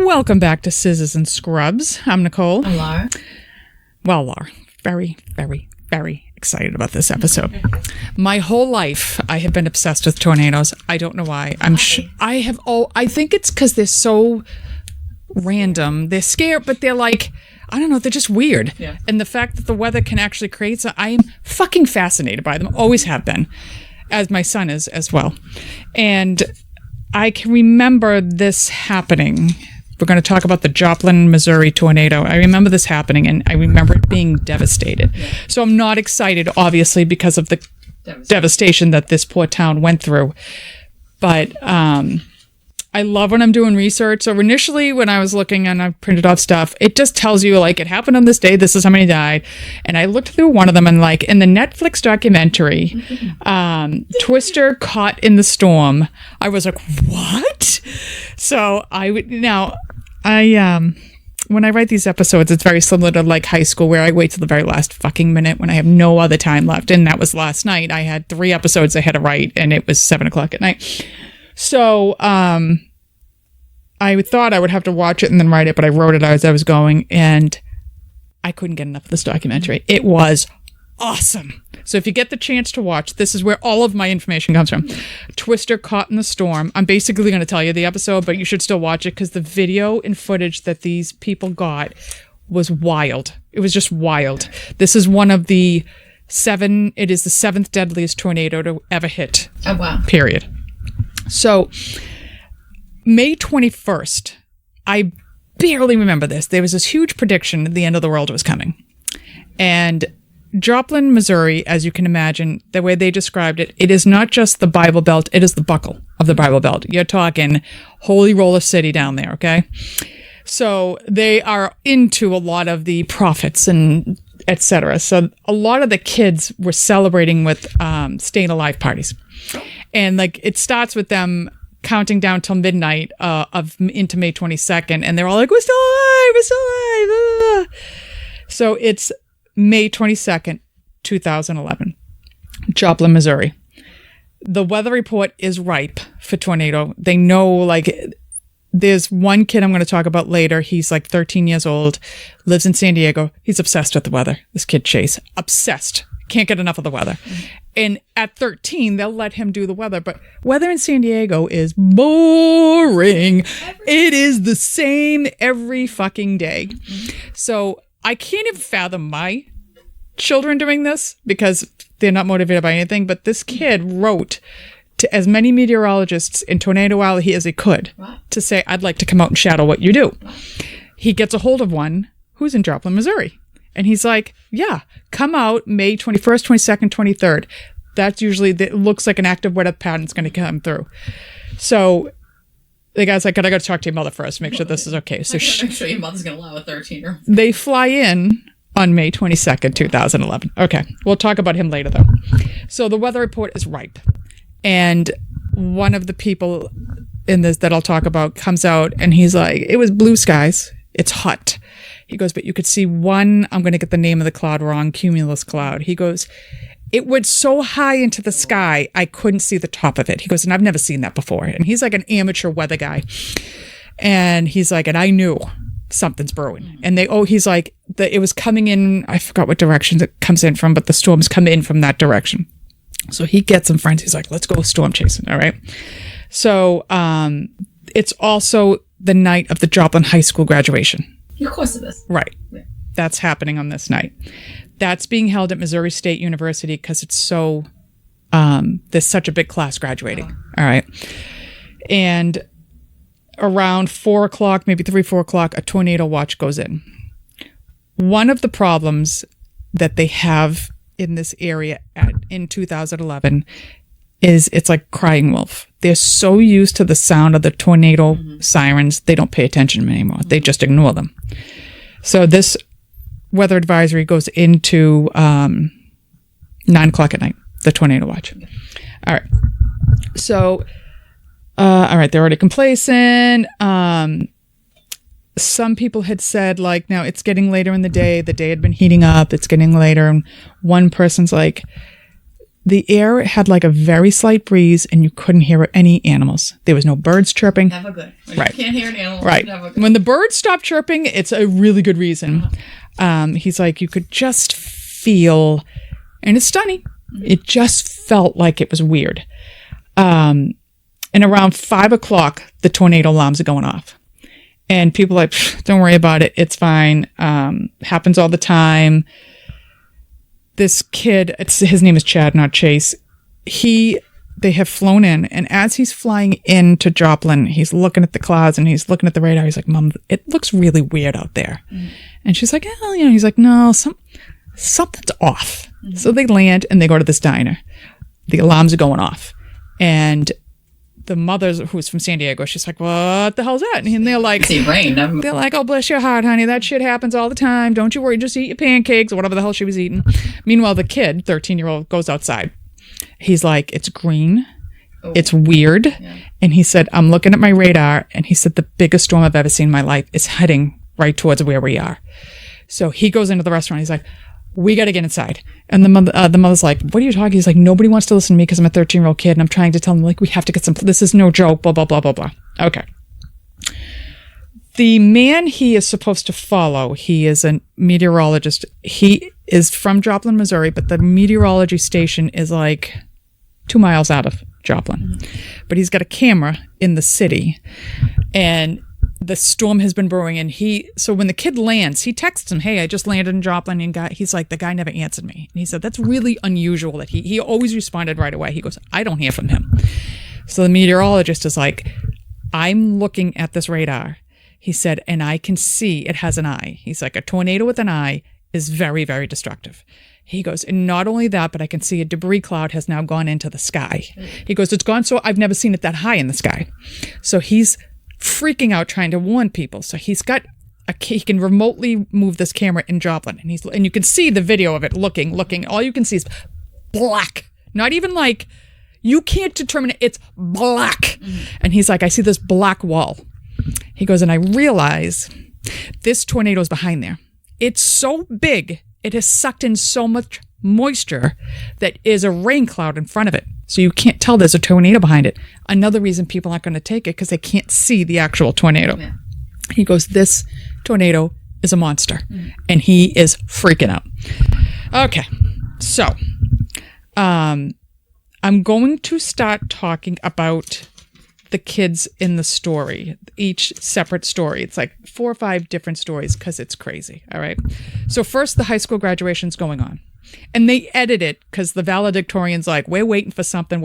Welcome back to Scissors and Scrubs. I'm Nicole. I'm Laura. Well, Laura, very, very, very excited about this episode. My whole life, I have been obsessed with tornadoes. I don't know why. I think it's because they're so random. They're scary, but they're like, I don't know, they're just weird. Yeah. And the fact that the weather can actually create, so I am fucking fascinated by them. Always have been, as my son is as well. And I can remember this happening. We're going to talk about the Joplin, Missouri tornado. I remember this happening, and I remember it being devastated. Yeah. So I'm not excited, obviously, because of the devastation that this poor town went through. But I love when I'm doing research. So initially, when I was looking and I printed off stuff, it just tells you, like, it happened on this day, this is how many died. And I looked through one of them, and, like, in the Netflix documentary, Twister Caught in the Storm, I was like, what? So when I write these episodes, it's very similar to like high school, where I wait till the very last fucking minute when I have no other time left. And that was last night. I had 3 episodes I had to write, and it was 7:00 at night. So I thought I would have to watch it and then write it, but I wrote it as I was going, and I couldn't get enough of this documentary. It was awesome. So if you get the chance to watch, this is where all of my information comes from. Twister Caught in the Storm. I'm basically going to tell you the episode, but you should still watch it because the video and footage that these people got was wild. It was just wild. This is one of the 7, it is the 7th deadliest tornado to ever hit. Oh, wow. Period. So May 21st, I barely remember this. There was this huge prediction that the end of the world was coming. And Joplin, Missouri, as you can imagine, the way they described it, it is not just the Bible Belt, it is the buckle of the Bible Belt. You're talking Holy Roller City down there, okay? So they are into a lot of the prophets and etc. So a lot of the kids were celebrating with staying alive parties. And like it starts with them counting down till midnight into May 22nd, and they're all like, we're still alive, we're still alive. Blah, blah, blah. So it's May 22nd, 2011, Joplin, Missouri. The weather report is ripe for tornado. They know, like, there's one kid I'm going to talk about later. He's like 13 years old, lives in San Diego. He's obsessed with the weather. This kid, Chase, obsessed. Can't get enough of the weather. Mm-hmm. And at 13, they'll let him do the weather. But weather in San Diego is boring. It is the same every fucking day. Mm-hmm. So I can't even fathom my children doing this because they're not motivated by anything. But this kid wrote to as many meteorologists in Tornado Alley as he could to say, I'd like to come out and shadow what you do. He gets a hold of one who's in Joplin, Missouri. And he's like, yeah, come out May 21st, 22nd, 23rd. That's usually, it looks like an active weather pattern is going to come through. So the guy's like, I got to talk to your mother first, make sure this is okay. So make sure your mother's going to allow a 13-year-old. They fly in on May 22nd, 2011. Okay, we'll talk about him later, though. So the weather report is ripe. And one of the people in this that I'll talk about comes out, and he's like, it was blue skies. It's hot. He goes, but you could see one, I'm going to get the name of the cloud wrong, cumulus cloud. He goes, it went so high into the sky, I couldn't see the top of it. He goes, and I've never seen that before. And he's like an amateur weather guy. And he's like, and I knew something's brewing. And he's like, it was coming in, I forgot what direction it comes in from, but the storms come in from that direction. So he gets some friends. He's like, let's go storm chasing. All right. So it's also the night of the Joplin High School graduation. Of course it is. Right. Yeah. That's happening on this night. That's being held at Missouri State University because it's so, there's such a big class graduating. Oh. All right. And around 4 o'clock, maybe 4 o'clock, a tornado watch goes in. One of the problems that they have in this area in 2011 is it's like crying wolf. They're so used to the sound of the tornado sirens, they don't pay attention anymore. They just ignore them. So this weather advisory goes into 9 o'clock at night, the tornado watch. All right. So, all right, they're already complacent. Some people had said, like, now it's getting later in the day. The day had been heating up. It's getting later. And one person's like, The air had like a very slight breeze, and you couldn't hear any animals. There was no birds chirping. Never good. When Right. you can't hear an animal, Right. never good. When the birds stop chirping, it's a really good reason. He's like, you could just feel, and it's stunning. It just felt like it was weird. And around 5 o'clock, the tornado alarms are going off. And people are like, don't worry about it. It's fine. Happens all the time. This kid, his name is Chad, not Chase. They have flown in, and as he's flying into Joplin, he's looking at the clouds and he's looking at the radar. He's like, Mom, it looks really weird out there. And she's like, oh, he's like, no, something's off. So they land and they go to this diner. The alarms are going off. And the mother, who's from San Diego, she's like, what the hell's that? And they're like, See rain. they're like, oh, bless your heart, honey. That shit happens all the time. Don't you worry. Just eat your pancakes or whatever the hell she was eating. Meanwhile, the kid, 13-year-old, goes outside. He's like, it's green. Oh. It's weird. Yeah. And he said, I'm looking at my radar. And he said, the biggest storm I've ever seen in my life is heading right towards where we are. So he goes into the restaurant. He's like, we got to get inside. And the mother's like, what are you talking? He's like, nobody wants to listen to me because I'm a 13-year-old kid. And I'm trying to tell them, like, we have to get some, this is no joke, blah, blah, blah, blah, blah. Okay. The man he is supposed to follow, he is a meteorologist. He is from Joplin, Missouri, but the meteorology station is like 2 miles out of Joplin. But he's got a camera in the city. And the storm has been brewing, and so when the kid lands, he texts him, hey, I just landed in Joplin, and he's like, the guy never answered me. And he said, that's really unusual that he always responded right away. He goes, I don't hear from him. So the meteorologist is like, I'm looking at this radar. He said, and I can see it has an eye. He's like, a tornado with an eye is very, very destructive. He goes, and not only that, but I can see a debris cloud has now gone into the sky. He goes, it's gone so I've never seen it that high in the sky. So he's freaking out trying to warn people. So he can remotely move this camera in Joplin, and you can see the video of it looking. All you can see is black. Not even like, you can't determine it. It's black. And he's like, I see this black wall. He goes, and I realize this tornado is behind there. It's so big, it has sucked in so much moisture that is a rain cloud in front of it. So you can't tell there's a tornado behind it. Another reason people aren't going to take it because they can't see the actual tornado. Yeah. He goes, this tornado is a monster. And he is freaking out. Okay. So I'm going to start talking about the kids in the story, each separate story. It's like 4 or 5 different stories because it's crazy. All right. So first, the high school graduation's going on. And they edit it because the valedictorian's like, we're waiting for something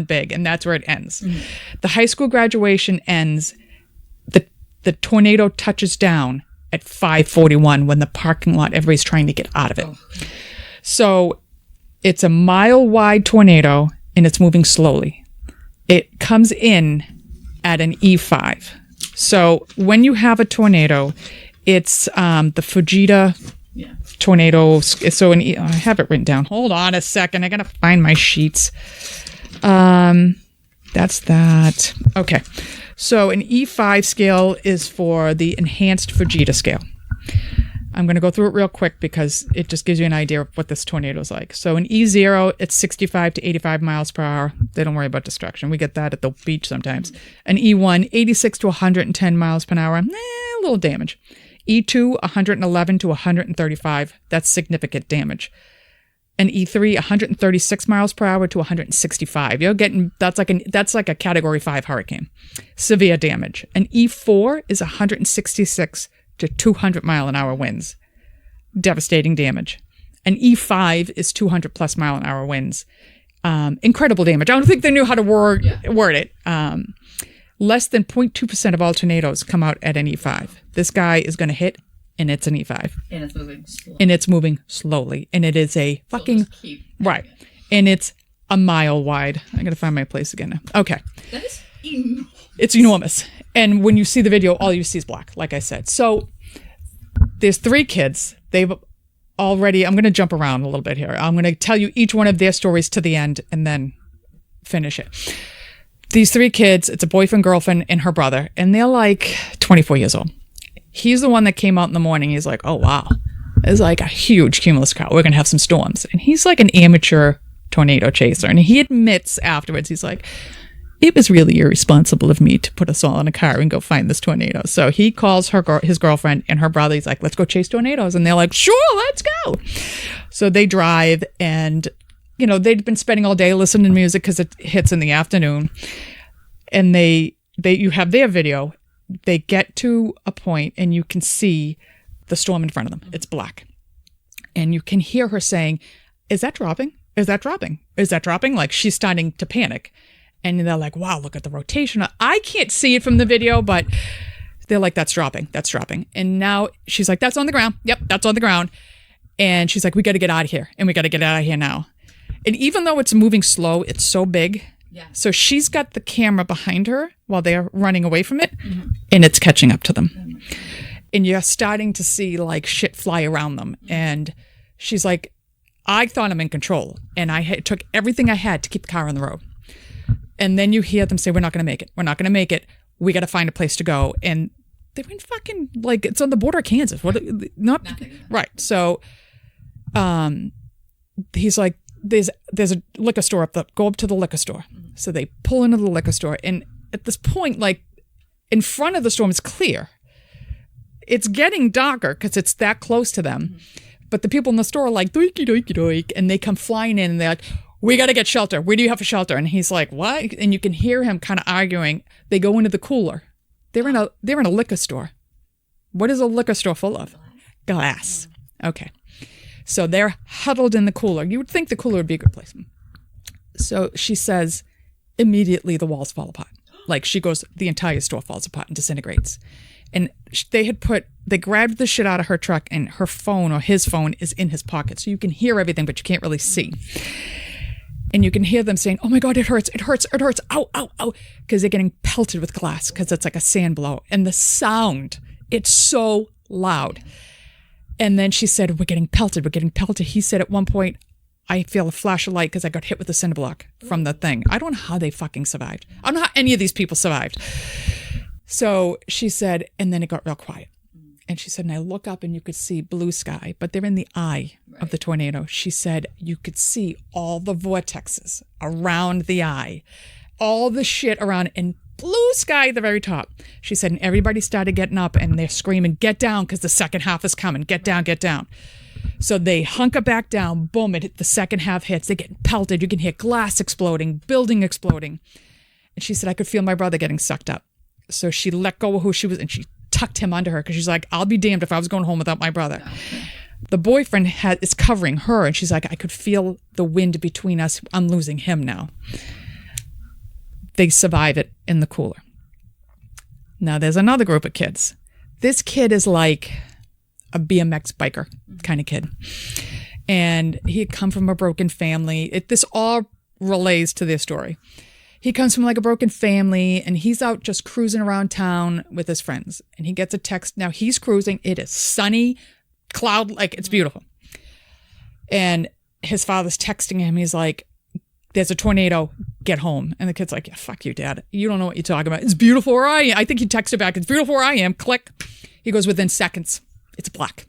big. And that's where it ends. The high school graduation ends. The tornado touches down at 5:41 when the parking lot, everybody's trying to get out of it. Oh. So it's a mile-wide tornado, and it's moving slowly. It comes in at an E5. So when you have a tornado, it's the Fujita tornado. So I have it written down. Hold on a second. I got to find my sheets. That's that. Okay. So an E5 scale is for the enhanced Fujita scale. I'm going to go through it real quick because it just gives you an idea of what this tornado is like. So an E0, it's 65 to 85 miles per hour. They don't worry about destruction. We get that at the beach sometimes. An E1, 86 to 110 miles per hour. A little damage. E2, 111 to 135. That's significant damage. An E3, 136 miles per hour to 165. You're getting, that's like a category 5 hurricane. Severe damage. An E4 is 166 to 200 mile an hour winds. Devastating damage. An E5 is 200 plus mile an hour winds. Incredible damage. I don't think they knew how to word it. Less than 0.2% of all tornadoes come out at an E5. This guy is going to hit, and it's an E5. And it's moving slowly. And it is a fucking... Right. And it's a mile wide. I got to find my place again now. Okay. That is enormous. It's enormous. And when you see the video, all you see is black, like I said. So there's 3 kids. They've already... I'm going to jump around a little bit here. I'm going to tell you each one of their stories to the end and then finish it. These 3 kids, it's a boyfriend, girlfriend, and her brother. And they're like 24 years old. He's the one that came out in the morning. He's like, oh, wow. There's like a huge cumulus cloud. We're going to have some storms. And he's like an amateur tornado chaser. And he admits afterwards, he's like, it was really irresponsible of me to put us all in a car and go find this tornado. So he calls his girlfriend and her brother. He's like, let's go chase tornadoes. And they're like, sure, let's go. So they drive, and, you know, they'd been spending all day listening to music because it hits in the afternoon. And you have their video. They get to a point and you can see the storm in front of them. It's black. And you can hear her saying, is that dropping? Is that dropping? Is that dropping? Like, she's starting to panic. And they're like, wow, look at the rotation. I can't see it from the video, but they're like, that's dropping. That's dropping. And now she's like, that's on the ground. Yep, that's on the ground. And she's like, we got to get out of here. And we got to get out of here now. And even though it's moving slow, it's so big. Yeah. So she's got the camera behind her while they're running away from it. Mm-hmm. And it's catching up to them. Mm-hmm. And you're starting to see like shit fly around them. Mm-hmm. And she's like, I thought I'm in control. And I took everything I had to keep the car on the road. And then you hear them say, we're not going to make it. We're not going to make it. We got to find a place to go. And they're in fucking, like, it's on the border of Kansas. Nothing. Right. So he's like, there's a liquor store go up to the liquor store. Mm-hmm. So they pull into the liquor store. And at this point, like, in front of the storm is clear. It's getting darker because it's that close to them. Mm-hmm. But the people in the store are like, doiky, doiky, doik. And they come flying in and they're like, we got to get shelter. Where do you have a shelter? And he's like, what? And you can hear him kind of arguing. They go into the cooler. They're in a liquor store. What is a liquor store full of? Glass. Okay. So they're huddled in the cooler. You would think the cooler would be a good place. So she says, immediately the walls fall apart. Like, she goes, the entire store falls apart and disintegrates. And they grabbed the shit out of her truck, and her phone or his phone is in his pocket. So you can hear everything, but you can't really see. And you can hear them saying, oh my God, it hurts, it hurts, it hurts, ow, ow, ow. Because they're getting pelted with glass because it's like a sand blow. And the sound, it's so loud. And then she said, we're getting pelted, we're getting pelted. He said at one point, I feel a flash of light because I got hit with a cinder block from the thing. I don't know how they fucking survived. I don't know how any of these people survived. So she said, and then it got real quiet. And she said, and I look up and you could see blue sky, but they're in the eye of the tornado. She said, you could see all the vortexes around the eye, all the shit around, and blue sky at the very top. She said, and everybody started getting up and they're screaming, get down, because the second half is coming. Get down, get down. So they hunker back down. Boom, the second half hits. They're getting pelted. You can hear glass exploding, building exploding. And she said, I could feel my brother getting sucked up. So she let go of who she was, and she tucked him under her because she's like, I'll be damned if I was going home without my brother. The boyfriend is covering her, and she's like, I could feel the wind between us. I'm losing him now. They survive it in the cooler. Now there's another group of kids. This kid is like a BMX biker kind of kid. And he had come from a broken family. This all relates to their story. He comes from like a broken family, and he's out just cruising around town with his friends. And he gets a text. Now he's cruising. It is sunny, cloud, like it's beautiful. And his father's texting him. He's like, there's a tornado, get home. And the kid's like, yeah, fuck you, Dad. You don't know what you're talking about. It's beautiful where I am. I think he texted back, it's beautiful where I am. Click. He goes, within seconds, it's black.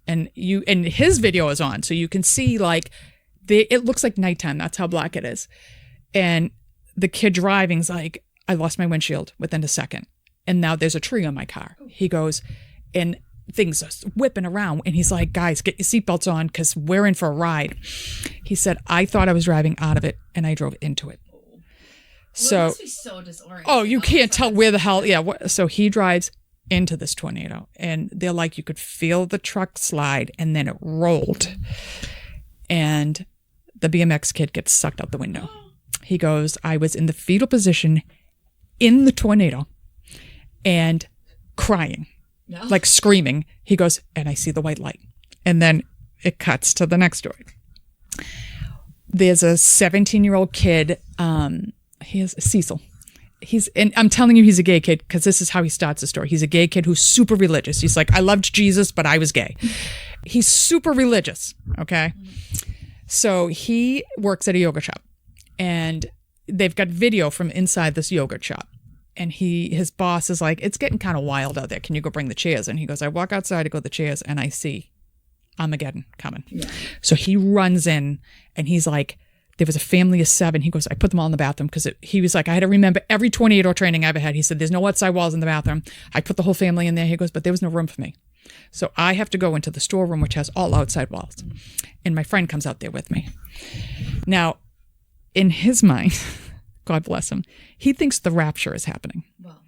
And his video is on. So you can see like, it looks like nighttime. That's how black it is. And the kid driving's like, I lost my windshield within a second. And now there's a tree on my car. He goes, and things are whipping around. And he's like, guys, get your seatbelts on because we're in for a ride. He said, I thought I was driving out of it and I drove into it. So, well, it must be so disorienting. Oh, you can't tell where the hell. Yeah. So he drives into this tornado, and they're like, you could feel the truck slide, and then it rolled. And the BMX kid gets sucked out the window. He goes, I was in the fetal position in the tornado and crying, like screaming. He goes, and I see the white light. And then it cuts to the next story. There's a 17-year-old kid. He is Cecil. And I'm telling you, he's a gay kid because this is how he starts the story. He's a gay kid who's super religious. He's like, I loved Jesus, but I was gay. He's super religious. Okay. So he works at a yoga shop. And they've got video from inside this yogurt shop. And his boss is like, it's getting kind of wild out there. Can you go bring the chairs? And he goes, I walk outside to go to the chairs, and I see Armageddon coming. Yeah. So he runs in, and he's like, There was a family of 7. He goes, I put them all in the bathroom because he was like, I had to remember every tornado training I ever had. He said, there's no outside walls in the bathroom. I put the whole family in there. He goes, but there was no room for me. So I have to go into the storeroom, which has all outside walls. And my friend comes out there with me. Now, in his mind, God bless him, he thinks the rapture is happening. Well.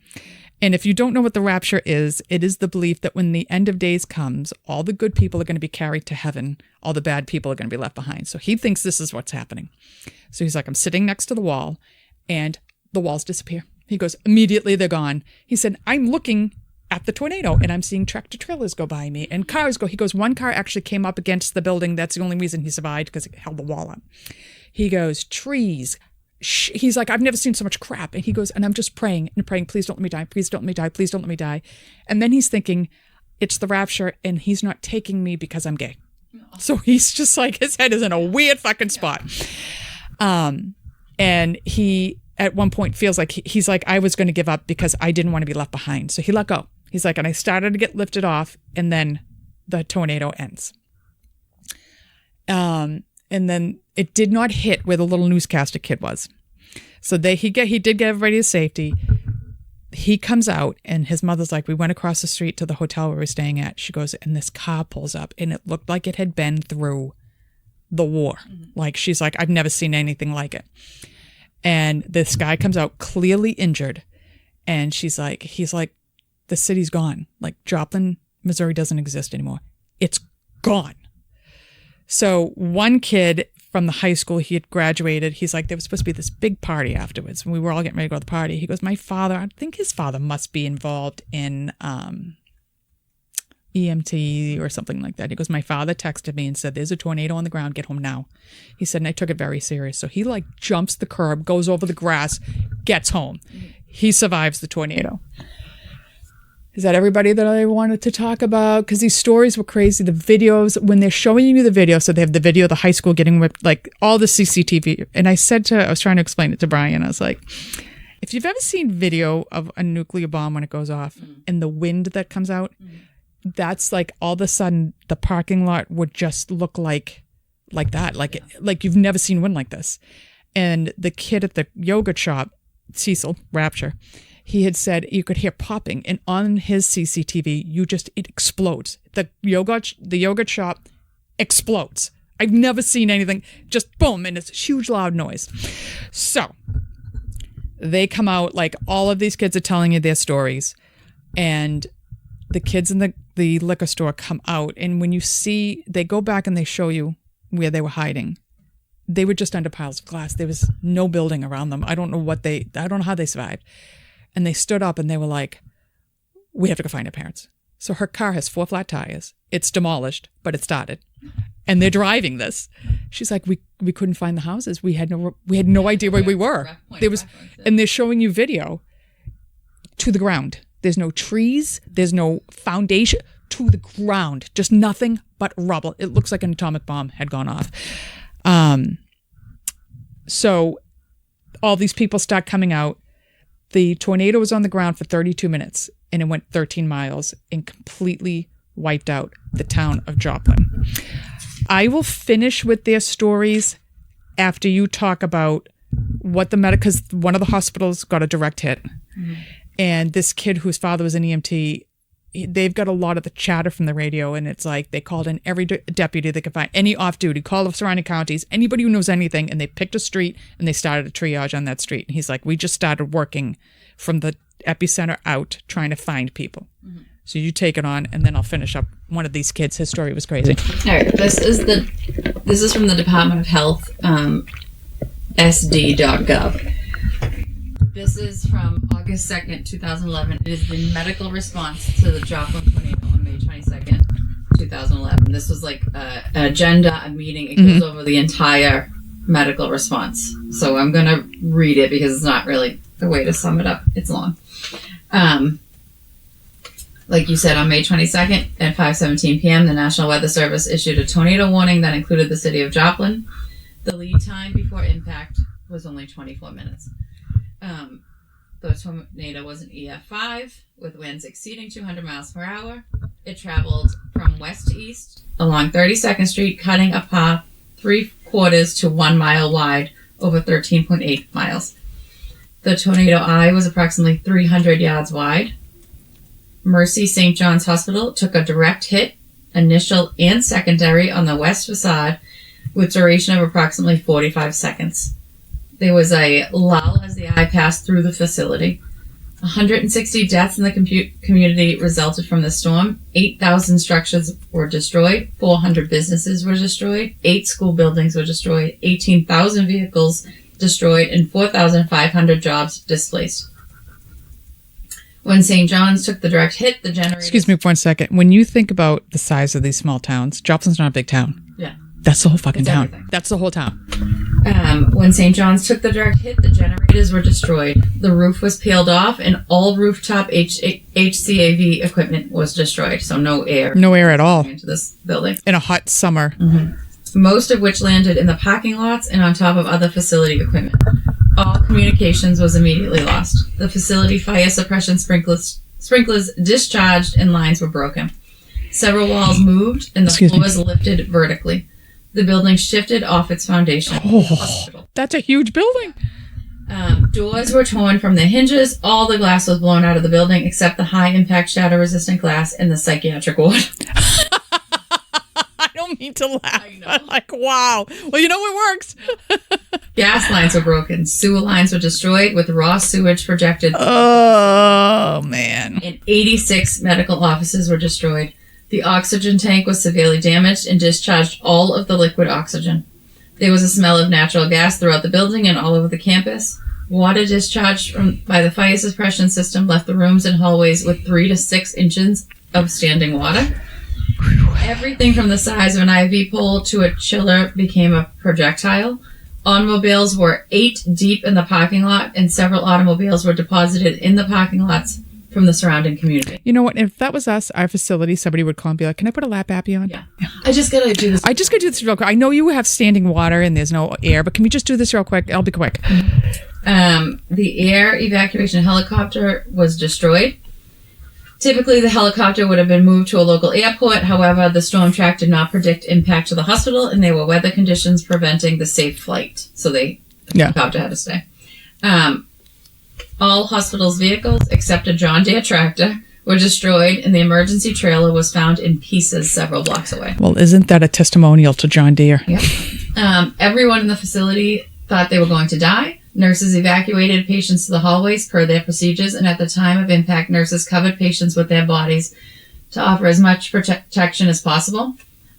And if you don't know what the rapture is, it is the belief that when the end of days comes, all the good people are going to be carried to heaven. All the bad people are going to be left behind. So he thinks this is what's happening. So he's like, I'm sitting next to the wall and the walls disappear. He goes, immediately they're gone. He said, I'm looking at the tornado and I'm seeing tractor trailers go by me and cars go. He goes, one car actually came up against the building. That's the only reason he survived, because it held the wall up. He goes, trees. He's like, I've never seen so much crap. And he goes, and I'm just praying and praying, please don't let me die. Please don't let me die. Please don't let me die. And then he's thinking, it's the rapture and he's not taking me because I'm gay. So he's just like, his head is in a weird fucking spot. And he, at one point, feels like he's like, I was going to give up because I didn't want to be left behind. So he let go. He's like, and I started to get lifted off and then the tornado ends. And then it did not hit where the little newscaster kid was. So he did get everybody to safety. He comes out and his mother's like, we went across the street to the hotel we were staying at. She goes, and this car pulls up and it looked like it had been through the war. Mm-hmm. Like, she's like, I've never seen anything like it. And this guy comes out clearly injured. And he's like, the city's gone. Like, Joplin, Missouri doesn't exist anymore. It's gone. So one kid from the high school, he had graduated. He's like, there was supposed to be this big party afterwards. And we were all getting ready to go to the party. He goes, my father, I think his father must be involved in EMT or something like that. He goes, my father texted me and said, there's a tornado on the ground. Get home now. He said, and I took it very serious. So he like jumps the curb, goes over the grass, gets home. He survives the tornado. Is that everybody that I wanted to talk about? Because these stories were crazy. The videos, when they're showing you the video, so they have the video of the high school getting whipped, like all the CCTV. And I was trying to explain it to Brian. I was like, if you've ever seen video of a nuclear bomb when it goes off and the wind that comes out, that's like all of a sudden the parking lot would just look like that. Like you've never seen wind like this. And the kid at the yoga shop, Cecil Rapture, he had said you could hear popping, and on his CCTV, it explodes. The yoga shop explodes. I've never seen anything, just boom, and it's a huge loud noise. So they come out, like all of these kids are telling you their stories, and the kids in the liquor store come out, and when you see, they go back and they show you where they were hiding. They were just under piles of glass. There was no building around them. I don't know how they survived. And they stood up and they were like, we have to go find our parents. So her car has 4 flat tires. It's demolished, but it started. And they're driving this. She's like, we couldn't find the houses. We had no idea where we were. And they're showing you video to the ground. There's no trees. There's no foundation. To the ground. Just nothing but rubble. It looks like an atomic bomb had gone off. So all these people start coming out. The tornado was on the ground for 32 minutes and it went 13 miles and completely wiped out the town of Joplin. I will finish with their stories after you talk about what because one of the hospitals got a direct hit. Mm-hmm. And this kid whose father was an EMT, they've got a lot of the chatter from the radio, and it's like they called in every deputy they could find, any off-duty, called the surrounding counties, anybody who knows anything, and they picked a street and they started a triage on that street. And he's like, we just started working from the epicenter out trying to find people. Mm-hmm. So you take it on, and then I'll finish up one of these kids. His story was crazy. All right, this is from the Department of Health, sd.gov. This is from August 2nd, 2011. It is the medical response to the Joplin tornado on May 22nd, 2011. This was like an agenda, a meeting. It goes over the entire medical response. So I'm going to read it because it's not really the way to sum it up. It's long. Like you said, on May 22nd at 5:17 p.m., the National Weather Service issued a tornado warning that included the city of Joplin. The lead time before impact was only 24 minutes. The tornado was an EF5 with winds exceeding 200 miles per hour. It traveled from west to east along 32nd Street, cutting a path 3/4 to 1 mile wide over 13.8 miles. The tornado eye was approximately 300 yards wide. Mercy St. John's Hospital took a direct hit, initial and secondary, on the west facade with duration of approximately 45 seconds. There was a lull as the eye passed through the facility. 160 deaths in the community resulted from the storm. 8,000 structures were destroyed. 400 businesses were destroyed. 8 school buildings were destroyed. 18,000 vehicles destroyed, and 4,500 jobs displaced. When St. John's took the direct hit, the generator... Excuse me for 1 second. When you think about the size of these small towns, Joplin's not a big town. Yeah. That's the whole fucking It's town. everything. That's the whole town. When St. John's took the direct hit, the generators were destroyed. The roof was peeled off, and all rooftop HCAV equipment was destroyed. So no air. No air at all. Into this building. In a hot summer. Most of which landed in the parking lots and on top of other facility equipment. All communications was immediately lost. The facility fire suppression sprinklers discharged and lines were broken. Several walls moved and the floors lifted vertically. The building shifted off its foundation. Oh, that's a huge building. Doors were torn from the hinges. All the glass was blown out of the building except the high-impact shatter-resistant glass in the psychiatric ward. I don't mean to laugh. I know. I'm like, wow. Well, you know it works. Gas lines were broken. Sewer lines were destroyed with raw sewage projected. Oh, man. And 86 medical offices were destroyed. The oxygen tank was severely damaged and discharged all of the liquid oxygen. There was a smell of natural gas throughout the building and all over the campus. Water discharged by the fire suppression system left the rooms and hallways with 3 to 6 inches of standing water. Everything from the size of an IV pole to a chiller became a projectile. Automobiles were 8 deep in the parking lot, and several automobiles were deposited in the parking lots from the surrounding community. You know what? If that was us, our facility, somebody would call and be like, can I put a lap appy on? Yeah. I just got to do this. I just got to do this real quick. I know you have standing water and there's no air, but can we just do this real quick? I'll be quick. The air evacuation helicopter was destroyed. Typically, the helicopter would have been moved to a local airport. However, the storm track did not predict impact to the hospital, and there were weather conditions preventing the safe flight. So the helicopter had to stay. All hospital's vehicles, except a John Deere tractor, were destroyed, and the emergency trailer was found in pieces several blocks away. Well, isn't that a testimonial to John Deere? Yep. Everyone in the facility thought they were going to die. Nurses evacuated patients to the hallways per their procedures, and at the time of impact, nurses covered patients with their bodies to offer as much protection as possible.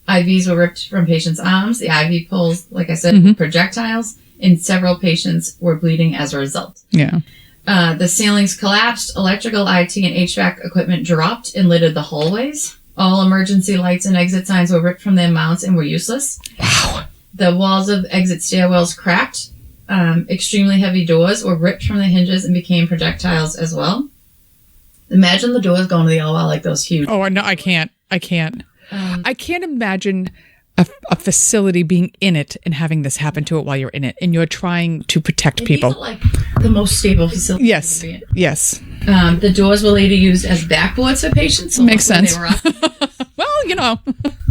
IVs were ripped from patients' arms. The IV poles, like I said, were projectiles, and several patients were bleeding as a result. Yeah. The ceilings collapsed. Electrical, IT, and HVAC equipment dropped and littered the hallways. All emergency lights and exit signs were ripped from their mounts and were useless. Wow. The walls of exit stairwells cracked. Extremely heavy doors were ripped from the hinges and became projectiles as well. Imagine the doors going to the OR like those huge. Oh, no, I can't. I can't imagine a facility being in it and having this happen to it while you're in it, and you're trying to protect people. These are like the most stable facility. Yes. Yes. The doors were later used as backboards for patients. So Makes sense. They were up. Well, you know.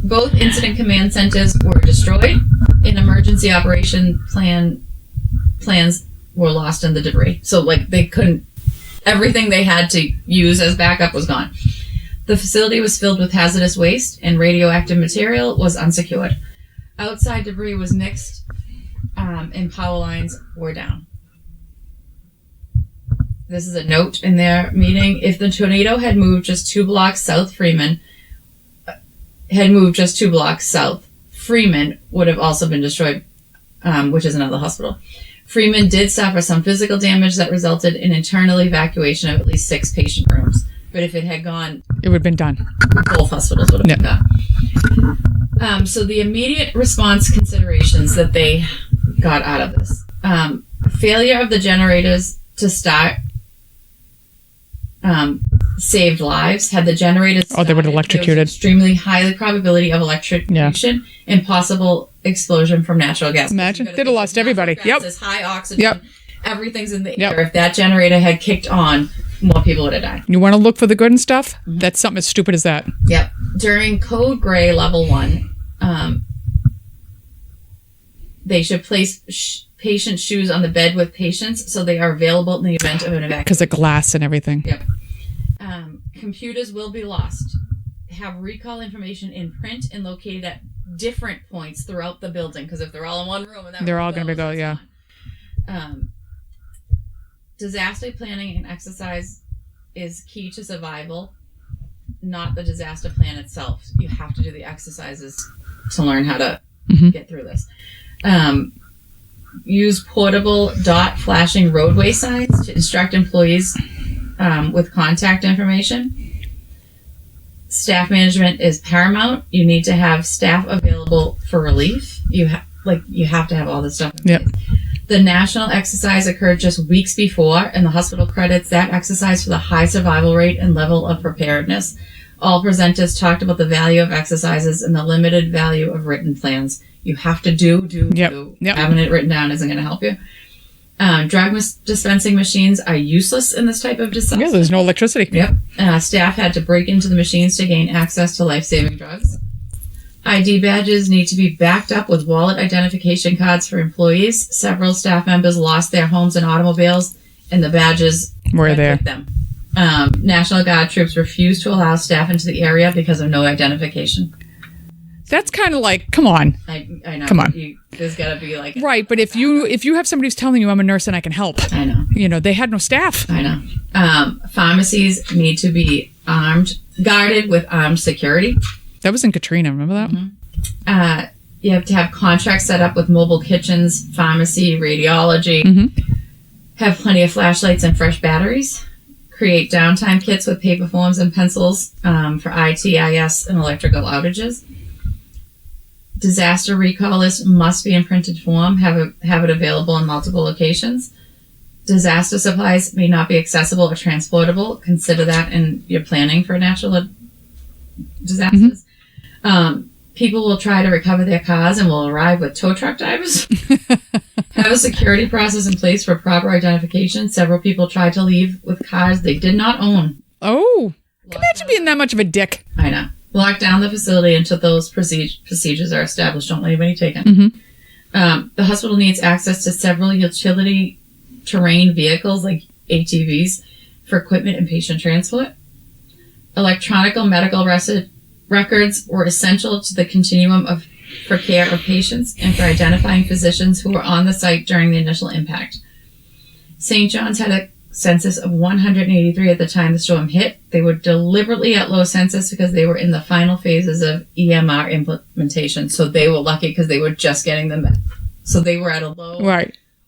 Both incident command centers were destroyed, and emergency operation plans were lost in the debris. So, like, they couldn't, everything they had to use as backup was gone. The facility was filled with hazardous waste, and radioactive material was unsecured. Outside debris was mixed, and power lines were down. This is a note in their meeting. If the tornado had moved just 2 blocks south, Freeman would have also been destroyed, which is another hospital. Freeman did suffer some physical damage that resulted in internal evacuation of at least 6 patient rooms. But if it had gone... It would have been done. Both hospitals would have been done. So the immediate response considerations that they got out of this. Failure of the generators to start saved lives. Had the generators started, they would have electrocuted. there was extremely high probability of electrocution and possible explosion from natural gas. Imagine. They'd have lost everybody. Yep. This high oxygen. Yep. Everything's in the air. If that generator had kicked on, more people would have died. You want to look for the good and stuff? That's something as stupid as that. Yep. During Code Gray Level 1, They should place patient shoes on the bed with patients so they are available in the event of an evacuation. Because of glass and everything. Yep. Computers will be lost. Have recall information in print and located at different points throughout the building, because if they're all in one room, and they're all going to go, yeah. Disaster planning and exercise is key to survival, not the disaster plan itself. You have to do the exercises to learn how to get through this. Use portable dot flashing roadway signs to instruct employees with contact information. Staff management is paramount. You need to have staff available for relief. You have to have all this stuff in place. The national exercise occurred just weeks before, and the hospital credits that exercise for the high survival rate and level of preparedness. All presenters talked about the value of exercises and the limited value of written plans. You have to do. Yep. Having it written down isn't going to help you. Drug dispensing machines are useless in this type of disaster. Yeah, there's no electricity. Yep. Staff had to break into the machines to gain access to life-saving drugs. ID badges need to be backed up with wallet identification cards for employees. Several staff members lost their homes and automobiles, and the badges were there. With them. National Guard troops refused to allow staff into the area because of no identification. That's kind of like, come on. I know. Come on. There's got to be like... Right, but if you have somebody who's telling you I'm a nurse and I can help. I know. They had no staff. I know. Pharmacies need to be guarded with armed security. That was in Katrina, remember that? Mm-hmm. You have to have contracts set up with mobile kitchens, pharmacy, radiology. Mm-hmm. Have plenty of flashlights and fresh batteries. Create downtime kits with paper forms and pencils for ITIS and electrical outages. Disaster recall list must be in printed form. Have it available in multiple locations. Disaster supplies may not be accessible or transportable. Consider that in your planning for natural disasters. People will try to recover their cars and will arrive with tow truck divers. Have a security process in place for proper identification. Several people tried to leave with cars they did not own. Oh, imagine being that much of a dick. I know. Lock down the facility until those procedures are established. Don't let anybody take it. The hospital needs access to several utility terrain vehicles like ATVs for equipment and patient transport. Electronic medical records were essential to the continuum for care of patients and for identifying physicians who were on the site during the initial impact. St. John's had a census of 183 at the time the storm hit. They were deliberately at low census because they were in the final phases of EMR implementation. So they were lucky because they were just getting them. So they were at a low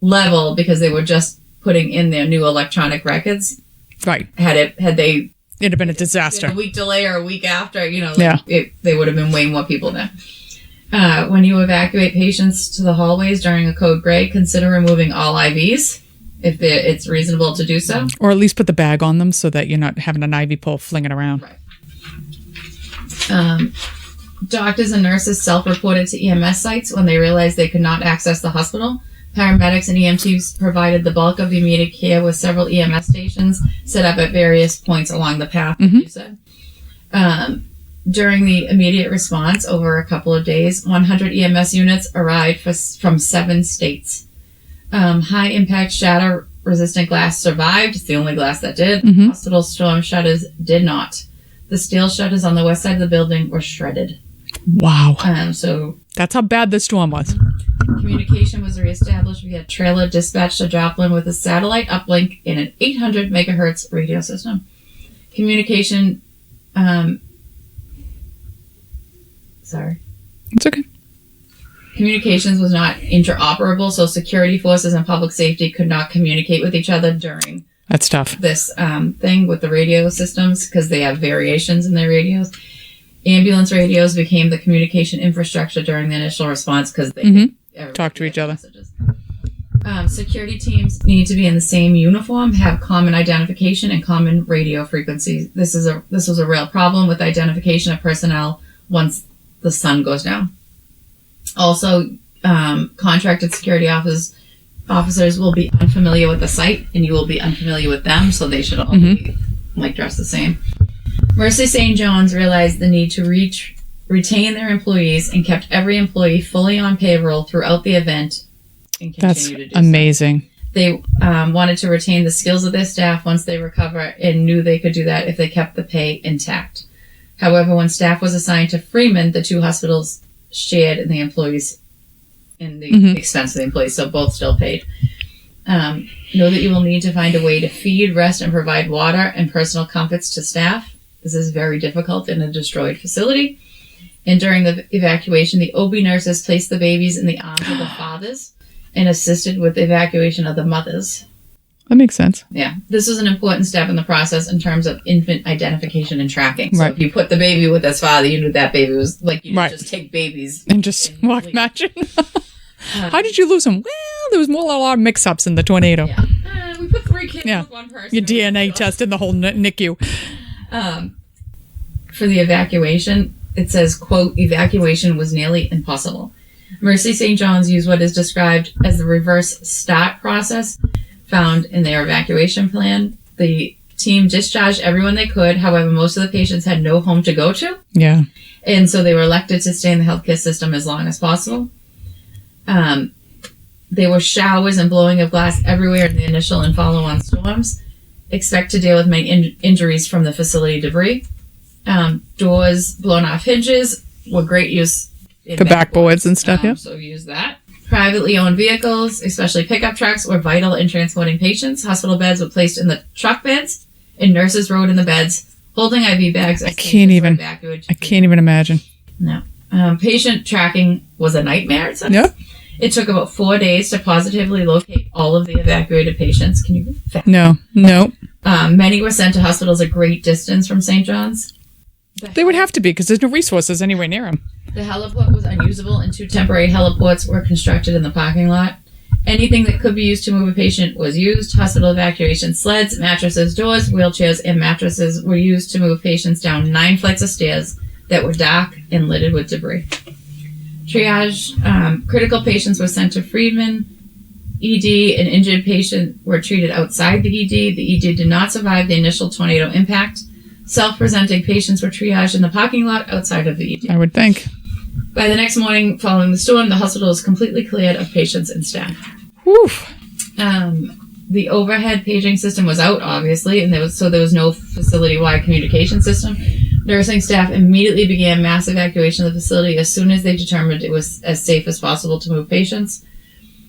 level because they were just putting in their new electronic records. Right. It'd have been a disaster. A week delay or a week after, they would have been way more people there. When you evacuate patients to the hallways during a code gray, consider removing all IVs if it's reasonable to do so. Or at least put the bag on them so that you're not having an IV pole flinging around. Right. Doctors and nurses self-reported to EMS sites when they realized they could not access the hospital. Paramedics and EMTs provided the bulk of the immediate care with several EMS stations set up at various points along the path, like you said. During the immediate response, over a couple of days, 100 EMS units arrived from 7 states. High-impact shatter-resistant glass survived. It's the only glass that did. Hospital storm shutters did not. The steel shutters on the west side of the building were shredded. Wow. So that's how bad the storm was. Communication was reestablished via trailer dispatched to Joplin with a satellite uplink in an 800 megahertz radio system. Communication... sorry. It's okay. Communications was not interoperable, so security forces and public safety could not communicate with each other during That's tough. this thing with the radio systems because they have variations in their radios. Ambulance radios became the communication infrastructure during the initial response because they talk to each other. Messages. Security teams need to be in the same uniform, have common identification and common radio frequencies. This was a real problem with identification of personnel once the sun goes down. Also, contracted security officers will be unfamiliar with the site, and you will be unfamiliar with them, so they should all be dressed the same. Mercy St. John's realized the need to retained their employees, and kept every employee fully on payroll throughout the event and continue That's to do amazing. so. They wanted to retain the skills of their staff once they recover and knew they could do that if they kept the pay intact. However, when staff was assigned to Freeman, the two hospitals shared in the employees in the expense of the employees, so both still paid. Know that you will need to find a way to feed, rest, and provide water and personal comforts to staff. This is very difficult in a destroyed facility. And during the evacuation, the OB nurses placed the babies in the arms of the fathers and assisted with the evacuation of the mothers. That makes sense. Yeah. This was an important step in the process in terms of infant identification and tracking. So Right. if you put the baby with its father, you knew that baby was like, you didn't just take babies. And just walk leave. matching. How did you lose them? Well, there was a lot of mix-ups in the tornado. Yeah. We put 3 kids with one person. Your DNA tested the whole NICU. For the evacuation, it says, quote, evacuation was nearly impossible. Mercy St. John's used what is described as the reverse start process found in their evacuation plan. The team discharged everyone they could. However, most of the patients had no home to go to. Yeah. And so they were elected to stay in the healthcare system as long as possible. There were showers and blowing of glass everywhere in the initial and follow-on storms. Expect to deal with many injuries from the facility debris. Doors blown off hinges were great use in For backboards and stuff, yeah. So use that. Privately owned vehicles, especially pickup trucks, were vital in transporting patients. Hospital beds were placed in the truck beds, and nurses rode in the beds, holding IV bags. I can't even imagine. No. Patient tracking was a nightmare. Yeah. It took about 4 days to positively locate all of the evacuated patients. Can you? No. Many were sent to hospitals a great distance from St. John's. They would have to be because there's no resources anywhere near them. The heliport was unusable, and 2 temporary heliports were constructed in the parking lot. Anything that could be used to move a patient was used. Hospital evacuation sleds, mattresses, doors, wheelchairs, and mattresses were used to move patients down 9 flights of stairs that were dark and littered with debris. Triage, critical patients were sent to Freedman. ED and injured patients were treated outside the ED. The ED did not survive the initial tornado impact. Self-presenting patients were triaged in the parking lot outside of the ED. I would think. By the next morning following the storm, the hospital was completely cleared of patients and staff. Oof. The overhead paging system was out, obviously, and there was no facility-wide communication system. Nursing staff immediately began mass evacuation of the facility as soon as they determined it was as safe as possible to move patients.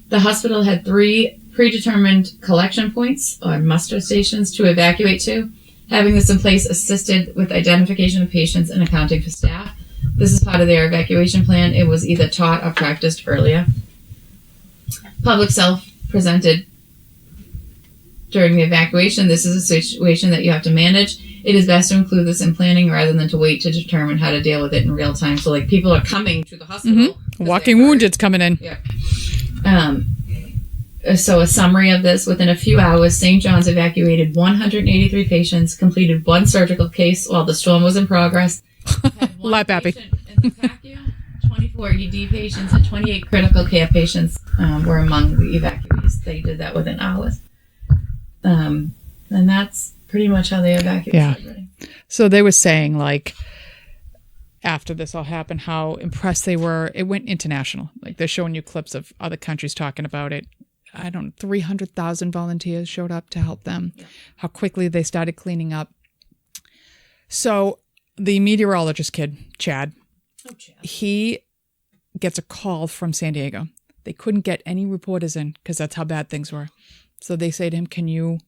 The hospital had 3 predetermined collection points, or muster stations, to evacuate to. Having this in place assisted with identification of patients and accounting for staff. This is part of their evacuation plan. It was either taught or practiced earlier. Public self-presented during the evacuation. This is a situation that you have to manage. It is best to include this in planning rather than to wait to determine how to deal with it in real time. So, like, people are coming to the hospital. Walking wounded's coming in. Yeah. So a summary of this: within a few hours, St. John's evacuated 183 patients, completed 1 surgical case while the storm was in progress. Had 1 Lap happy. patient in the PACU, 24 ED patients, and 28 critical care patients were among the evacuees. They did that within hours. And that's pretty much how they evacuated everybody. So they were saying, like, after this all happened, how impressed they were. It went international. Like, they're showing you clips of other countries talking about it. 300,000 volunteers showed up to help them. Yeah. How quickly they started cleaning up. So the meteorologist kid, Chad, he gets a call from San Diego. They couldn't get any reporters in because that's how bad things were. So they say to him, can you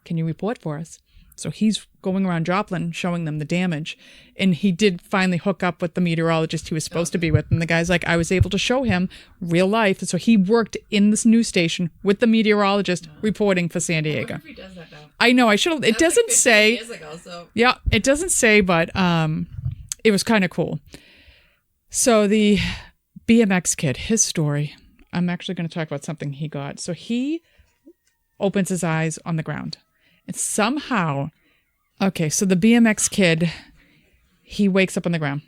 report for us? So he's going around Joplin showing them the damage. And he did finally hook up with the meteorologist he was supposed to be with. And the guy's like, I was able to show him real life. So he worked in this news station with the meteorologist reporting for San Diego. I wonder if he does that now. I know, I should have. It doesn't say. Years ago, so. Yeah, it doesn't say, but it was kind of cool. So the BMX kid, his story, I'm actually going to talk about something he got. So he opens his eyes on the ground. And somehow, okay, so the BMX kid, he wakes up on the ground.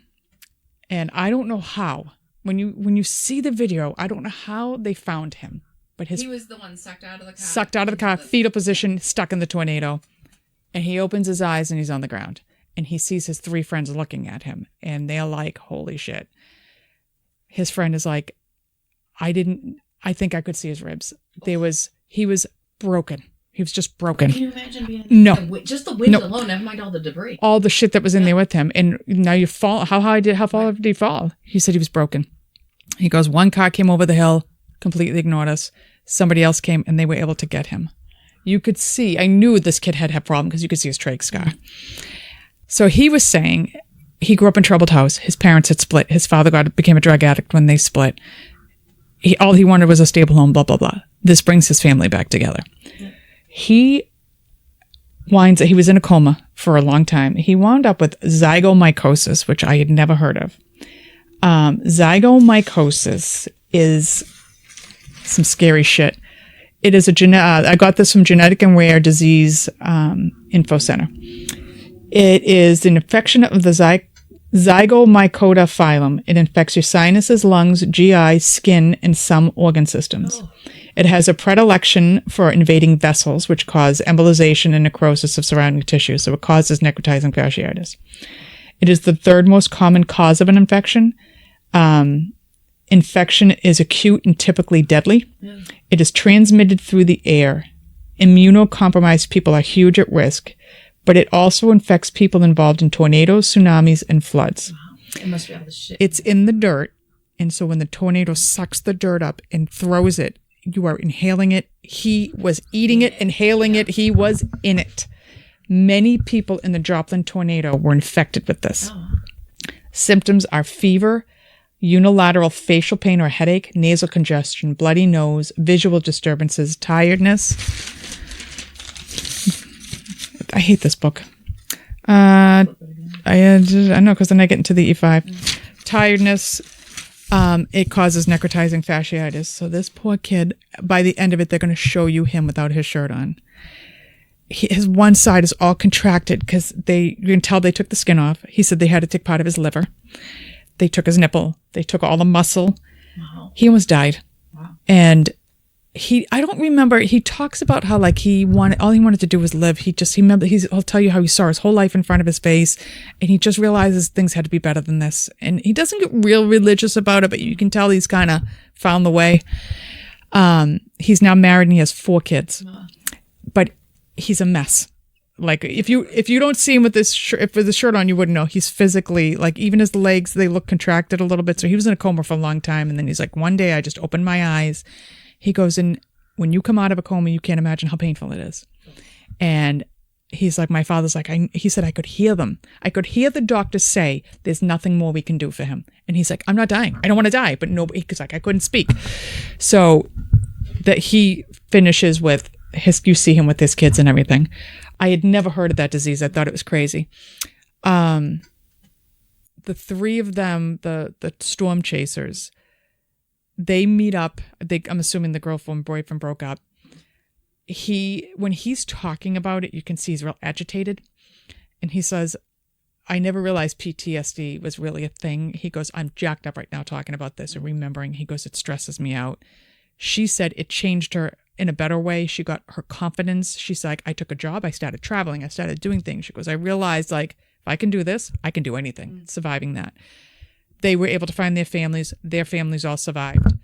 And I don't know how. When you see the video, I don't know how they found him. But he was the one sucked out of the car. Sucked out of the car, fetal position, stuck in the tornado. And he opens his eyes and he's on the ground. and he sees his 3 friends looking at him, and they're like, holy shit. His friend is like, I think I could see his ribs. He was broken. He was just broken. Can you imagine being just the wind alone, never mind all the debris. All the shit that was in there with him. And now you fall. How far did he fall? He said he was broken. He goes, one car came over the hill, completely ignored us. Somebody else came and they were able to get him. You could see, I knew this kid had a problem because you could see his trach scar. So he was saying he grew up in a troubled house. His parents had split. His father became a drug addict when they split. All he wanted was a stable home, blah, blah, blah. This brings his family back together. He was in a coma for a long time. He wound up with zygomycosis, which I had never heard of. Zygomycosis is some scary shit. It is I got this from Genetic and Rare Disease Info Center. It is an infection of the Zygomycota phylum. It infects your sinuses, lungs, GI, skin, and some organ systems. Oh. It has a predilection for invading vessels, which cause embolization and necrosis of surrounding tissue, so it causes necrotizing fasciitis. It is the 3rd most common cause of an infection. Infection is acute and typically deadly. Yeah. It is transmitted through the air. Immunocompromised people are huge at risk, but it also infects people involved in tornadoes, tsunamis, and floods. Wow. It must be all the shit. It's in the dirt, and so when the tornado sucks the dirt up and throws it, you are inhaling it. He was eating it, inhaling it. He was in it. Many people in the Joplin tornado were infected with this. Oh. Symptoms are fever, unilateral facial pain or headache, nasal congestion, bloody nose, visual disturbances, tiredness. I hate this book. I know, because then I get into the E5. Tiredness. It causes necrotizing fasciitis. So this poor kid, by the end of it, they're going to show you him without his shirt on. His one side is all contracted because you can tell they took the skin off. He said they had to take part of his liver. They took his nipple. They took all the muscle. Wow. He almost died. Wow. And I don't remember, he talks about how all he wanted to do was live. He'll tell you how he saw his whole life in front of his face, and he just realizes things had to be better than this. And he doesn't get real religious about it, but you can tell he's kind of found the way. He's now married and he has 4 kids, but he's a mess. Like if you don't see him with this shirt on, you wouldn't know. He's physically, even his legs, they look contracted a little bit. So he was in a coma for a long time. And then he's like, one day I just opened my eyes. He goes, and when you come out of a coma, you can't imagine how painful it is. And he's like, my father's like, he said, I could hear them. I could hear the doctors say, there's nothing more we can do for him. And he's like, I'm not dying. I don't want to die. But nobody, because I couldn't speak. So that he finishes with you see him with his kids and everything. I had never heard of that disease. I thought it was crazy. The 3 of them, the storm chasers, they meet up. I'm assuming the girlfriend, boyfriend broke up. When he's talking about it, you can see he's real agitated. And he says, I never realized PTSD was really a thing. He goes, I'm jacked up right now talking about this and remembering. He goes, it stresses me out. She said it changed her in a better way. She got her confidence. She's like, I took a job. I started traveling. I started doing things. She goes, I realized if I can do this, I can do anything. Surviving that. They were able to find their families. Their families all survived.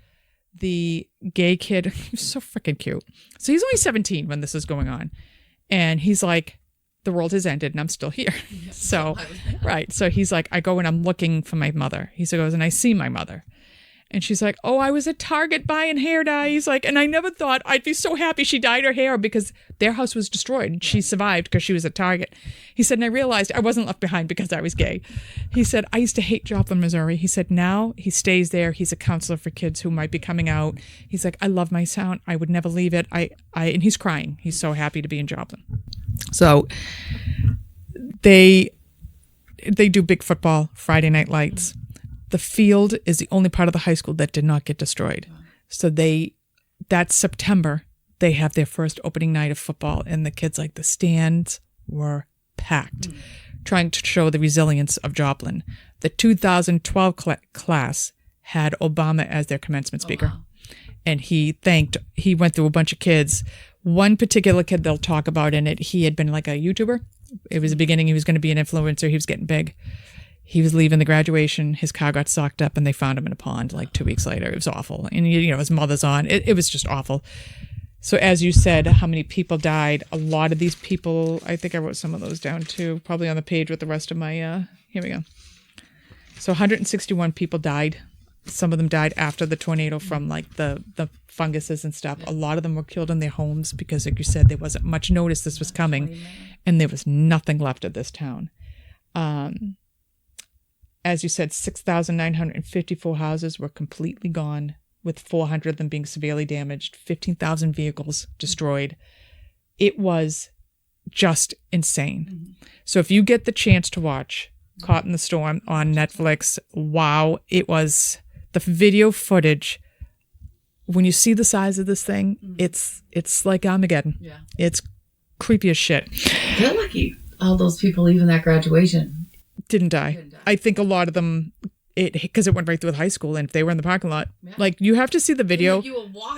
The gay kid, he was so freaking cute. So he's only 17 when this is going on. And he's like, the world has ended and I'm still here. So, right. So he's like, I go and I'm looking for my mother. He goes, and I see my mother. And she's like, oh, I was at Target buying hair dye. He's like, and I never thought I'd be so happy she dyed her hair because their house was destroyed. She survived because she was at Target. He said, and I realized I wasn't left behind because I was gay. He said, I used to hate Joplin, Missouri. He said, now he stays there. He's a counselor for kids who might be coming out. He's like, I love my town. I would never leave it. And he's crying. He's so happy to be in Joplin. So they do big football, Friday night lights. The field is the only part of the high school that did not get destroyed. So that September, they have their first opening night of football, and the kids, the stands were packed, trying to show the resilience of Joplin. The 2012 class had Obama as their commencement speaker. Oh, wow. And he went through a bunch of kids. One particular kid they'll talk about in it, he had been like a YouTuber, It was the beginning. He was going to be an influencer. He was getting big. He was leaving the graduation. His car got sucked up and they found him in a pond like 2 weeks later. It was awful. And, his mother's on. It was just awful. So as you said, how many people died? A lot of these people, I think I wrote some of those down too, probably on the page with the rest of my, here we go. So 161 people died. Some of them died after the tornado from like the funguses and stuff. A lot of them were killed in their homes because, like you said, there wasn't much notice this was coming and there was nothing left of this town. As you said, 6,954 houses were completely gone, with 400 of them being severely damaged, 15,000 vehicles destroyed. It was just insane. Mm-hmm. So if you get the chance to watch Caught in the Storm on Netflix, wow, it was the video footage. When you see the size of this thing, it's like Armageddon. Yeah. It's creepy as shit. They're lucky. All those people leaving that graduation didn't die. I think a lot of them, because it went right through the high school, and if they were in the parking lot, like you have to see the video.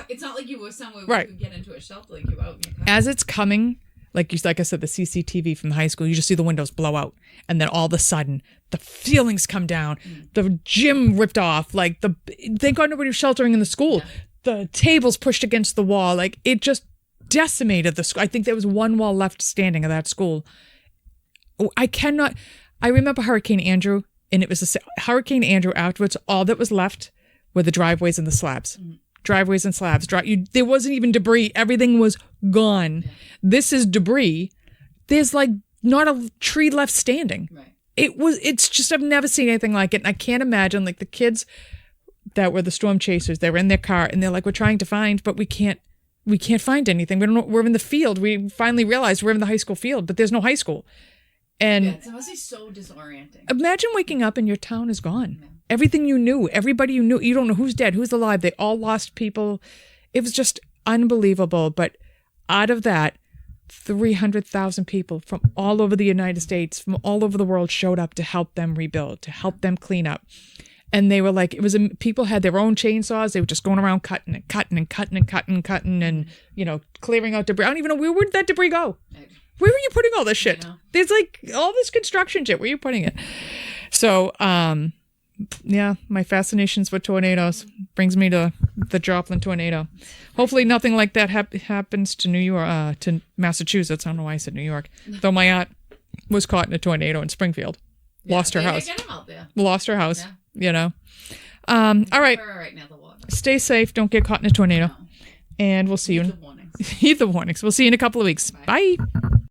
It's not like you were somewhere where you could get into a shelter, like you were out in your car. As it's coming, like I said, the CCTV from the high school, you just see the windows blow out, and then all of a sudden the ceilings come down, the gym ripped off, like thank God nobody was sheltering in the school. The tables pushed against the wall, like it just decimated the school. I think there was one wall left standing of that school. I remember Hurricane Andrew, and it was Hurricane Andrew afterwards. All that was left were the driveways and the slabs. Driveways and slabs. There wasn't even debris. Everything was gone. Yeah. This is debris. There's like not a tree left standing. Right. It's just, I've never seen anything like it. And I can't imagine, like, the kids that were the storm chasers, they were in their car and they're like, we're trying to find, but we can't find anything. We're in the field. We finally realized we're in the high school field, but there's no high school. And it must be so disorienting. Imagine waking up and your town is gone. Yeah. Everything you knew, everybody you knew, you don't know who's dead, who's alive. They all lost people. It was just unbelievable. But out of that, 300,000 people from all over the United States, from all over the world showed up to help them rebuild, to help them clean up. And they were like, people had their own chainsaws. They were just going around cutting and clearing out debris. I don't even know, where did that debris go? Where are you putting all this shit? There's like all this construction shit. Where are you putting it? So, my fascinations with tornadoes brings me to the Joplin tornado. Hopefully nothing like that happens to New York, to Massachusetts. I don't know why I said New York. Though my aunt was caught in a tornado in Springfield. Lost her house. Get him out there. Lost her house, All right. Right near the water. Stay safe. Don't get caught in a tornado. No. And we'll see you. Heed the warnings. Heed the warnings. We'll see you in a couple of weeks. Bye.